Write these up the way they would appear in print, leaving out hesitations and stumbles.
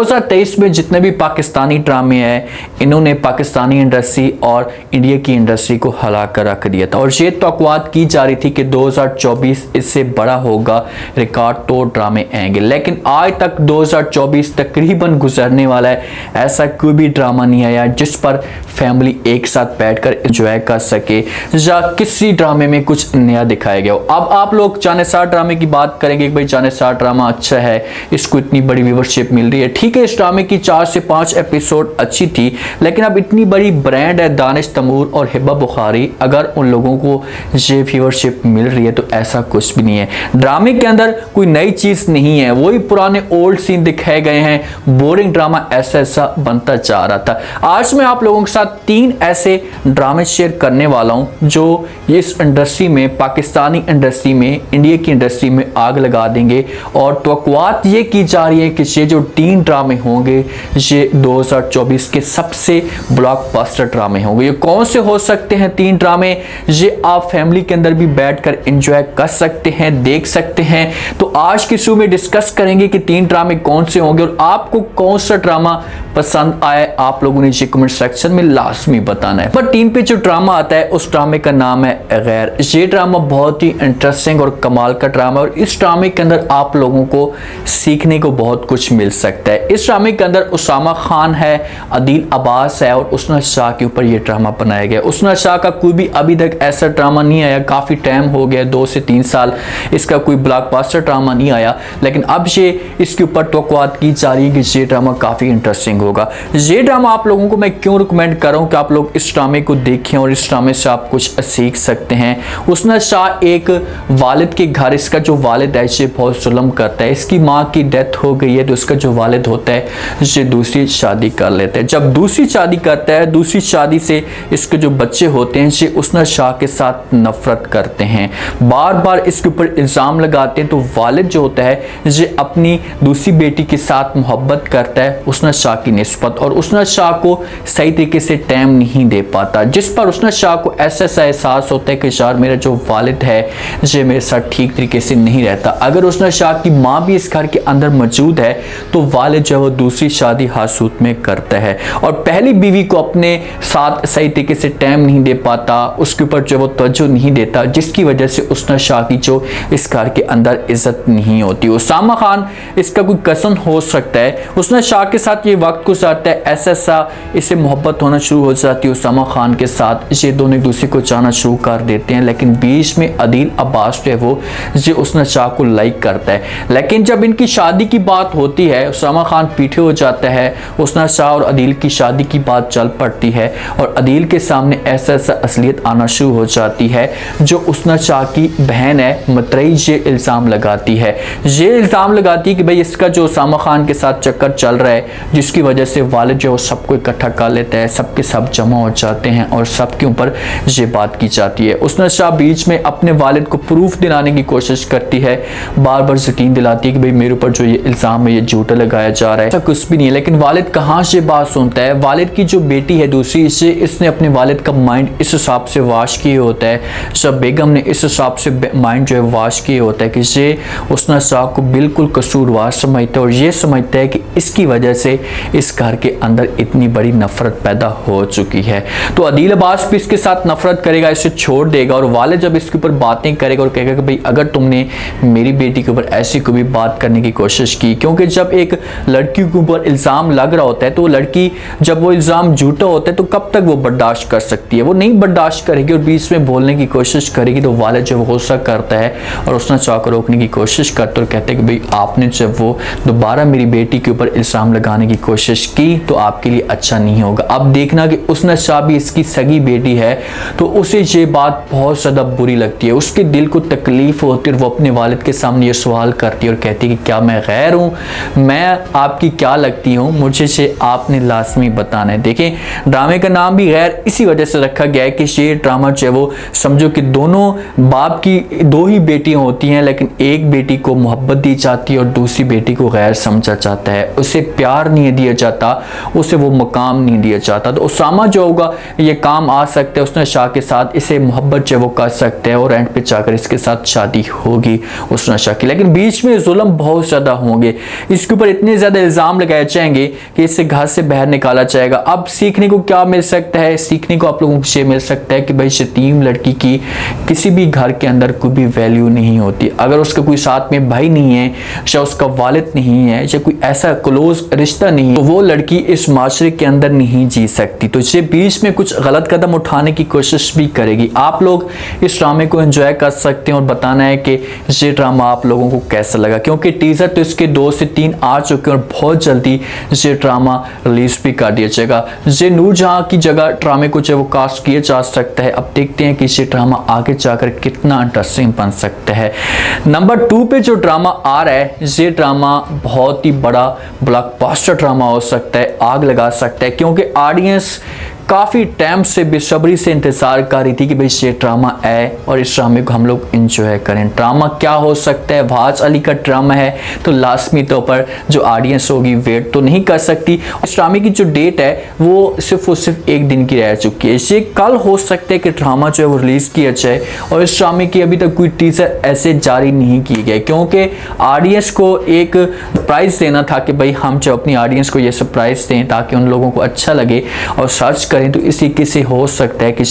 2023 में जितने भी पाकिस्तानी ड्रामे हैं इन्होंने पाकिस्तानी इंडस्ट्री और इंडिया की इंडस्ट्री को हिला कर रख दिया था और ये तौक़ुआत की जा रही थी कि 2024 इससे बड़ा होगा, रिकॉर्ड तोड़ ड्रामे आएंगे। लेकिन आज तक 2024 तकरीबन गुजरने वाला है, ऐसा कोई भी ड्रामा नहीं आया जिस पर फैमिली एक साथ बैठकर एंजॉय कर सके या किसी ड्रामे में कुछ नया दिखाया गया हो। अब आप लोग जानेसार ड्रामे की बात करेंगे कि भाई जानेसार ड्रामा अच्छा है, इसको इतनी बड़ी व्यूवरशिप मिल रही है। ठीक है, इस ड्रामे की 4 से 5 एपिसोड अच्छी थी, लेकिन अब इतनी बड़ी ब्रांड है दानिश तैमूर और हिबा बुखारी, अगर उन लोगों को ये व्यूवरशिप मिल रही है तो ऐसा कुछ भी नहीं है। ड्रामे के अंदर कोई नई चीज नहीं है, वही पुराने ओल्ड सीन दिखाए गए हैं। बोरिंग ड्रामा ऐसा बनता जा रहा था। आज मैं आप लोगों के साथ 3 ऐसे ड्रामे शेयर करने वाला हूं जो इस इंडस्ट्री में, पाकिस्तानी इंडस्ट्री में, इंडिया की इंडस्ट्री में आग लगा देंगे और तौक़ुआत ये की जा रही है कि ये जो 3 ड्रामे होंगे ये 2024 के सबसे ब्लॉकबस्टर ड्रामे होंगे। ये कौन से हो सकते हैं 3 ड्रामे, ये आप फैमिली के अंदर भी बैठकर एंजॉय कर सकते हैं, देख सकते हैं। तो आज के शो में डिस्कस करेंगे कि 3 ड्रामे कौन से होंगे और आपको कौन सा ड्रामा पसंद आए, आप लोगों ने ये कमेंट सेक्शन में लाजमी बताना है। पर 3 पे जो ड्रामा आता है उस ड्रामे का नाम है गैर। ये ड्रामा बहुत ही इंटरेस्टिंग और कमाल का ड्रामा है और इस ड्रामे के अंदर आप लोगों को सीखने को बहुत कुछ मिल सकता है। इस ड्रामे के अंदर उसामा खान है, अदील अब्बास है और उसना शाह के ऊपर यह ड्रामा बनाया गया। उसना शाह का कोई भी अभी तक ऐसा ड्रामा नहीं आया, काफी टाइम हो गया, 2 से 3 साल इसका कोई ब्लॉकबस्टर ड्रामा नहीं आया, लेकिन अब ये इसके ऊपर तौक़ुआत की जा रही है कि ये ड्रामा काफी इंटरेस्टिंग होगा। ये ड्रामा आप लोगों को मैं क्यों रिकमेंड कर रहा हूं कि आप लोग इस ड्रामे को देखें और इस ड्रामे से आप कुछ सीख सकते हैं। उसना शाह एक वालिद के घर, इसका जो वालिद है ये बहुत जुल्म करता है, इसकी माँ की डेथ हो गई है तो इसका जो वालिद होता है ये दूसरी शादी कर लेता है। जब दूसरी शादी करता है, दूसरी शादी से इसके जो बच्चे होते हैं ये उसना शाह के साथ नफरत करते हैं, बार बार इसके ऊपर इल्ज़ाम लगाते हैं। तो वालिद जो होता है ये अपनी दूसरी बेटी के साथ मोहब्बत करता है उसना शाह की निस्बत और उसना शाह को सही तरीके से टाइम नहीं दे पाता, जिस पर उसना शाह को ऐसा एहसास होता है कि यार मेरा जो वालिद है ये मेरे साथ ठीक तरीके से नहीं रहता। अगर उसना शाह की माँ भी इस घर के अंदर मौजूद है तो वालिद जो है वो दूसरी शादी हासूत में करता है और पहली बीवी को अपने साथ सही तरीके से टाइम नहीं दे पाता, उसके ऊपर जो वो तवज्जो नहीं देता, जिसकी वजह से उसना शाह की जो इस घर के अंदर इज्जत नहीं होती। उसामा खान इसका कोई कसन हो सकता है, उसना शाह के साथ ये वक्त गुजारता है, ऐसा इसे मोहब्बत होना शुरू हो जाती है उसामा खान के साथ, ये दोनों एक दूसरे को जाना शुरू कर देते हैं। लेकिन बीच में अदील अब्बास जो है वो ये उसना शाह को लाइक करता है, लेकिन जब इनकी शादी की बात होती है उसामा खान पीछे हो जाता है, उसना शाह और अदील की शादी की बात चल पड़ती है और अदील के सामने ऐसा असलियत आना शुरू हो जाती है। जो उसना शाह की बहन है मतरई ये इल्ज़ाम लगाती है, ये इल्ज़ाम लगाती है कि भाई इसका जो उसामा खान के साथ चक्कर चल रहा है, जिसकी वजह से वालिद जो सबको इकट्ठा कर लेता है, सबके सब जमा हो जाते हैं और सबके ऊपर ये बात की जाती है। उसना शाह बीच में अपने वालिद को प्रूफ दिलाने की कोशिश करती है, बार बार यकीन दिलाती है कि भाई मेरे ऊपर जो ये इल्ज़ाम है ये झूठा लगाया जा रहा है, ऐसा कुछ भी नहीं है। लेकिन वालिद कहाँ से बात सुनता है, वालिद की जो बेटी है दूसरी, इसने अपने वालिद का माइंड इस हिसाब से वाश किए होता है, सब बेगम ने इस हिसाब से माइंड जो है वाश किए होता है कि ये उसना शाह को बिल्कुल कसूरवार समझता है और ये समझता है कि इसकी वजह से इस घर के अंदर इतनी बड़ी नफरत पैदा हो चुकी है। तो अदील अब्बास भी इसके साथ नफरत करेगा, इसे छोड़ देगा और वालिद जब इसके ऊपर बातें करेगा और कहेगा कि भाई अगर तुमने मेरी बेटी के ऊपर ऐसी कोई भी बात करने की कोशिश की, क्योंकि जब एक लड़की के ऊपर इल्ज़ाम लग रहा होता है तो लड़की जब वो इल्ज़ाम झूठा होता है तो कब तक वो बर्दाश्त कर सकती है, वो नहीं बर्दाश्त करेगी और बीच में बोलने की कोशिश करेगी। तो वालिद जब गुस्सा करता है और उसने चाह को रोकने की कोशिश करता और कहते हैं कि भाई आपने जब वो दोबारा मेरी बेटी के ऊपर इल्ज़ाम लगाने की कोशिश की तो आपके लिए अच्छा नहीं होगा। अब देखना कि उसना शाह भी इसकी सगी बेटी है तो उसे ये बात बहुत ज़्यादा बुरी लगती है, उसके दिल को तकलीफ होती है और वो अपने वालिद के सामने ये सवाल करती है और कहती है कि क्या मैं गैर हूँ, मैं आपकी क्या लगती हूँ, मुझे से आपने लाजमी बताना है। देखें ड्रामे का नाम भी गैर इसी वजह से रखा गया है कि ये ड्रामा जो है वो समझो कि दोनों बाप की 2 ही बेटियां होती हैं, लेकिन एक बेटी को मोहब्बत दी जाती है और दूसरी बेटी को गैर समझा जाता है, उसे प्यार नहीं दिया जाता, उसे वो मकाम नहीं दिया जाता। तो उसामा जो होगा ये काम आ सकते हैं उसने शाह के साथ, इसे मोहब्बत जो वो कर सकते हैं और एंड पे जाकर इसके साथ शादी होगी उसने शाह की। लेकिन बीच में जुल्म बहुत ज़्यादा होंगे, इसके ऊपर इतने ज़्यादा इल्ज़ाम लगाए जाएंगे कि इसे घर से बाहर निकाला जाएगा। अब सीखने को क्या मिल सकता है? सीखने को आप लोगों से मिल सकता है कि भाई यतीम लड़की की किसी भी घर के अंदर कोई भी वैल्यू नहीं होती। अगर उसका कोई साथ में भाई नहीं है या उसका वालिद नहीं है या कोई ऐसा क्लोज रिश्ता नहीं है तो वो लड़की इस माशरे के अंदर नहीं जी सकती। तो ये बीच में कुछ गलत कदम उठाने की कोशिश भी करेगी। आप लोग इस ड्रामे को एंजॉय कर सकते हैं और बताना है कि ये ड्रामा आप लोगों को कैसा लगा, क्योंकि टीजर तो इसके 2 से 3 आ चुके हैं और बहुत जल्दी ये ड्रामा रिलीज भी कर दिया जाएगा। ये नूरजहां की जगह ड्रामे को जो वो कास्ट किया जा सकता है। अब देखते हैं कि ये ड्रामा आगे जाकर कितना इंटरेस्टिंग बन सकता है। नंबर 2 पे जो ड्रामा आ रहा है ये ड्रामा बहुत ही बड़ा ब्लॉकबस्टर ड्रामा हो सकता है, आग लगा सकता है, क्योंकि ऑडियंस काफ़ी टाइम से बेसब्री से इंतज़ार कर रही थी कि भाई ये ड्रामा आए और इस ड्रामे को हम लोग इंजॉय करें। ड्रामा क्या हो सकता है? वहाज अली का ड्रामा है तो लाजमी तौर पर जो ऑडियंस होगी वेट तो नहीं कर सकती। इस ड्रामे की जो डेट है वो सिर्फ और सिर्फ 1 दिन की रह चुकी है। ये कल हो सकता है कि ड्रामा जो है वो रिलीज़ किया जाए और इस ड्रामे की अभी तक कोई टीजर ऐसे जारी नहीं किए गए, क्योंकि ऑडियंस को एक सरप्राइज़ देना था कि भाई हम जो अपनी ऑडियंस को ये सरप्राइज़ दें ताकि उन लोगों को अच्छा लगे और सर्च करें। तो इस तरीके से हो सकता है कि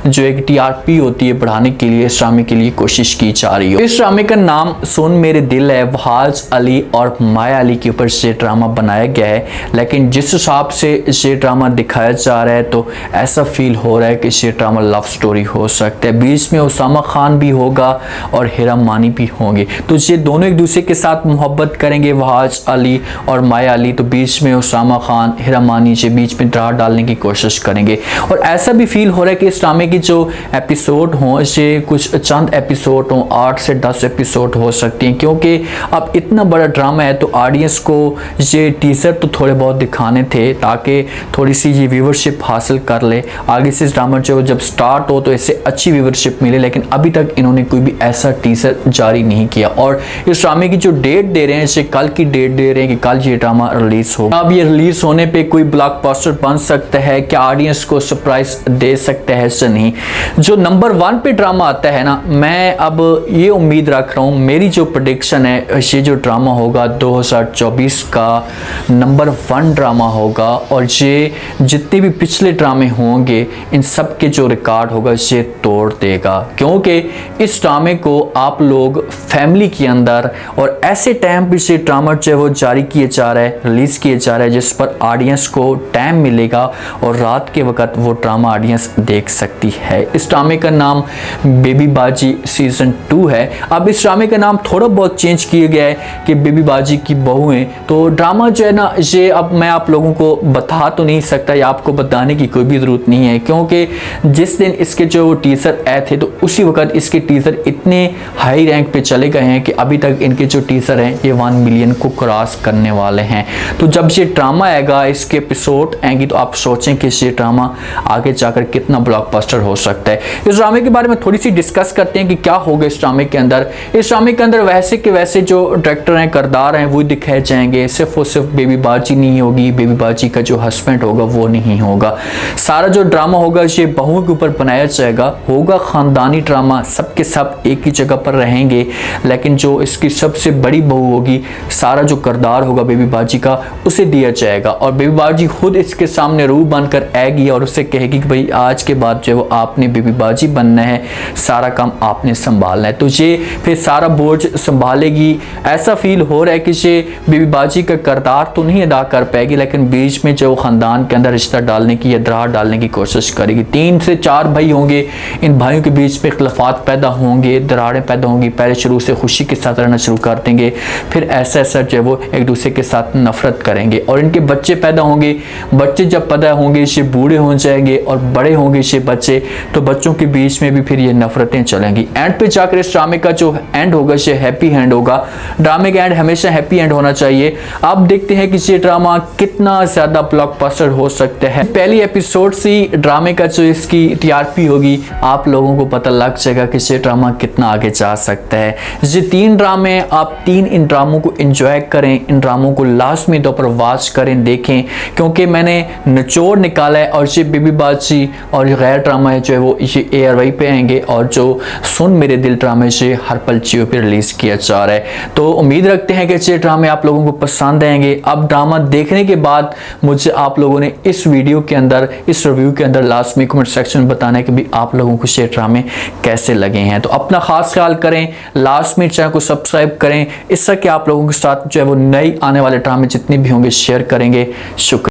जो एक टीआरपी होती है बढ़ाने के लिए इस ड्रामे के लिए कोशिश की जा रही हो। इस ड्रामे का नाम सुन मेरे दिल है। वहाज अली और माया अली के ऊपर ये ड्रामा बनाया गया है, लेकिन जिस हिसाब से ये ड्रामा दिखाया जा रहा है तो ऐसा फील हो रहा है कि ये ड्रामा लव स्टोरी हो सकता है। बीच में उसामा खान भी होगा और हिरा मानी भी होंगे, तो ये दोनों एक दूसरे के साथ मोहब्बत करेंगे वहाज अली और माया अली। तो बीच में उसामा खान हिरा मानी के बीच में दरार डालने की कोशिश करेंगे। और ऐसा भी फील हो रहा है कि इस ड्रामे की जो एपिसोड हों ये कुछ चंद एपिसोड हों, 8 से 10 एपिसोड हो सकते हैं, क्योंकि अब इतना बड़ा ड्रामा है तो ऑडियंस को ये टीजर तो थोड़े बहुत दिखाने थे ताकि थोड़ी सी ये व्यूवरशिप हासिल कर ले। आगे से इस ड्रामा जो जब स्टार्ट हो तो इससे अच्छी व्यूवरशिप मिले, लेकिन अभी तक इन्होंने कोई भी ऐसा टीजर जारी नहीं किया। और इस ड्रामे की जो डेट दे रहे हैं इसे कल की डेट दे रहे हैं कि कल ये ड्रामा रिलीज होगा। अब ये रिलीज होने पे कोई ब्लॉकबस्टर बन सकता है क्या? ऑडियंस को सरप्राइज दे सकते हैं ऐसा नहीं। जो नंबर 1 पे ड्रामा आता है ना, मैं अब ये उम्मीद रख रहा हूँ, मेरी जो प्रेडिक्शन है ये जो ड्रामा होगा 2024 का नंबर 1 ड्रामा होगा और ये जितने भी पिछले ड्रामे होंगे इन सब के जो रिकॉर्ड होगा ये तोड़ देगा, क्योंकि इस ड्रामे को आप लोग फैमिली के अंदर और ऐसे टाइम पर ये ड्रामा जो है वो जारी किया जा रहा है, रिलीज किया जा रहा है जिस पर ऑडियंस को टाइम मिलेगा और रात के वक्त वो ड्रामा ऑडियंस देख सकती है। इस ड्रामे का नाम बेबी बाजी सीजन 2 है। अब इस ड्रामे का नाम थोड़ा बहुत चेंज किया गया है कि बेबी बाजी की बहुएं। तो ड्रामा जो है ना ये अब मैं आप लोगों को बता तो नहीं सकता या आपको बताने की कोई भी ज़रूरत नहीं है, क्योंकि जिस दिन इसके जो टीजर आए थे तो उसी वक्त इसके टीजर इतने हाई रैंक पे चले गए हैं कि अभी तक इनके जो टीजर हैं ये 1 मिलियन को क्रॉस करने वाले हैं। तो जब ये ड्रामा आएगा, इसके एपिसोड आएंगी, तो आप सोचें कि ये ड्रामा आगे जाकर कितना ब्लॉकबस्टर हो सकता है। इस ड्रामे के बारे में थोड़ी सी डिस्कस करते हैं कि क्या होगा इस ड्रामे के अंदर। इस ड्रामे के अंदर वैसे के वैसे जो डायरेक्टर हैं, किरदार हैं, वो दिखाए जाएंगे। सिर्फ और सिर्फ बेबी बाजी नहीं होगी, बेबी बाजी का जो हस्बैंड होगा वो नहीं होगा। सारा जो ड्रामा होगा ये बहुओं के ऊपर बनाया जाएगा, होगा खानदानी ड्रामा, सबके सब एक ही जगह पर रहेंगे, लेकिन जो इसकी सबसे बड़ी बहू होगी, सारा जो किरदार होगा बेबी बाजी का उसे दिया जाएगा और बेबी बाजी खुद इसके सामने रूह बनकर आएगी और उससे कहेगी कि भाई आज के बाद जो आपने बेबी बाजी बनना है, सारा काम आपने संभालना है। तो ये फिर सारा बोझ संभालेगी। ऐसा फील हो रहा है कि ये बेबी बाजी का किरदार तो नहीं अदा कर पाएगी, लेकिन बीच में जो खानदान के अंदर रिश्ता डालने की या दरार डालने की कोशिश करेगी। 3 से 4 भाई होंगे, इन भाइयों के बीच में इख्तिलाफात पैदा होंगे, दरारें पैदा होंगी। पहले शुरू से खुशी के साथ रहना शुरू कर देंगे, फिर ऐसा ऐसा जो वो एक दूसरे के साथ नफरत करेंगे और इनके बच्चे पैदा होंगे। बच्चे जब पैदा होंगे ये बूढ़े हो जाएंगे और बड़े होंगे ये बच्चे, तो बच्चों के बीच में भी फिर ये नफरतें चलेंगी। एंड पे जाकर इस ड्रामे का जो एंड होगा ये हैप्पी एंड होगा। ड्रामे का एंड हमेशा हैप्पी एंड होना चाहिए। अब देखते हैं कि ये ड्रामा कितना ज्यादा ब्लॉकबस्टर हो सकता है। पहली एपिसोड से ड्रामे का जो इसकी टीआरपी होगी आप लोगों को पता लग जाएगा कि ये ड्रामा कितना आगे जा सकता है। ये 3 ड्रामे, आप 3 इन ड्रामों को एंजॉय करें, इन ड्रामों को लास्ट में दोपहर वॉच करें, देखें, क्योंकि मैंने निचोड़ निकाला है। और ये बेबी बाजी और गैर ड्रामा है जो है वो ये ARY पे आएंगे, और जो सुन मेरे दिल ड्रामे से हर पल जियो पे रिलीज किया जा रहा है। तो उम्मीद रखते हैं कि ये ड्रामे आप लोगों को पसंद आएंगे। अब ड्रामा देखने के बाद मुझे आप लोगों ने इस वीडियो के अंदर, इस रिव्यू के अंदर लास्ट में कमेंट सेक्शन में बताना है कि भी आप लोगों को ये ड्रामे कैसे लगे हैं। तो अपना खास ख्याल करें, लास्ट में चैनल को सब्सक्राइब करें, इससे कि आप लोगों के साथ जो है वो नई आने वाले ड्रामे जितने भी होंगे शेयर करेंगे। शुक्रिया।